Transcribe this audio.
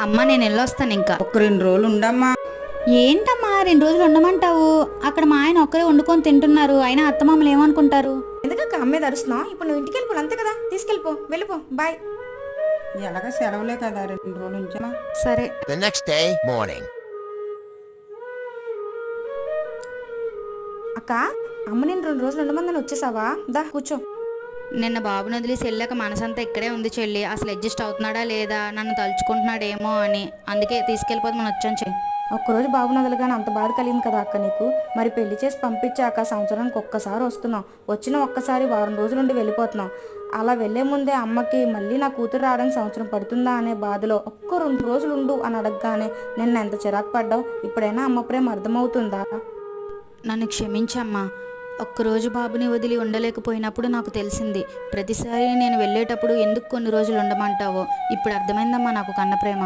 అమ్మ నేను వెళ్ళొస్తాను ఇంకా. ఒక 2 రోజులు ఉండమ్మా. ఏంటమ్మా 2 రోజులు ఉండమంటావు? అక్కడ మా ఆయన ఒక్కరే వండుకొని తింటున్నారు, అయినా అత్తమామలు ఏమనుకుంటారు? ఎందుకక్క అమ్మ మీద అరుస్తున్నావు? ఇప్పుడు నువ్వు ఇంటికి వెళ్ళిపో, అంతే కదా, తీసుకెళ్ళిపో, వెళ్ళిపో, బాయ్. ఎలాగ సెలవులే కదా 2 రోజులు ఉంచమా. సరే. The next day morning. అక్క, అమ్మ నేను 2 రోజులు ఉండమందని వచ్చేసావా? దా కూర్చో. నిన్న బాబుని వదిలేసి వెళ్ళాక మనసంతా ఇక్కడే ఉంది చెల్లి. అసలు అడ్జస్ట్ అవుతున్నాడా లేదా, నన్ను తలుచుకుంటున్నాడేమో అని. అందుకే తీసుకెళ్ళిపోతే మనం వచ్చాను చెయ్యి. ఒక్కరోజు బాబు నదలుగానే అంత బాధ కలిగింది కదా అక్క నీకు. మరి పెళ్లి చేసి పంపించాక సంవత్సరానికి ఒక్కసారి వస్తున్నావు, వచ్చిన ఒక్కసారి వారం రోజులు ఉండి వెళ్ళిపోతున్నావు. అలా వెళ్లే ముందే అమ్మకి మళ్ళీ నా కూతురు రావడానికి సంవత్సరం పడుతుందా అనే బాధలో ఒక్క 2 రోజులు ఉండు అని అడగగానే నిన్న ఎంత చిరాకు పడ్డావు. ఇప్పుడైనా అమ్మ ప్రేమ అర్థమవుతుందా? నన్ను క్షమించమ్మా. ఒక్కరోజు బాబుని వదిలి ఉండలేకపోయినప్పుడు నాకు తెలిసింది. ప్రతిసారి నేను వెళ్ళేటప్పుడు ఎందుకు కొన్ని రోజులు ఉండమంటావో ఇప్పుడు అర్థమైందమ్మా నాకు కన్న ప్రేమ.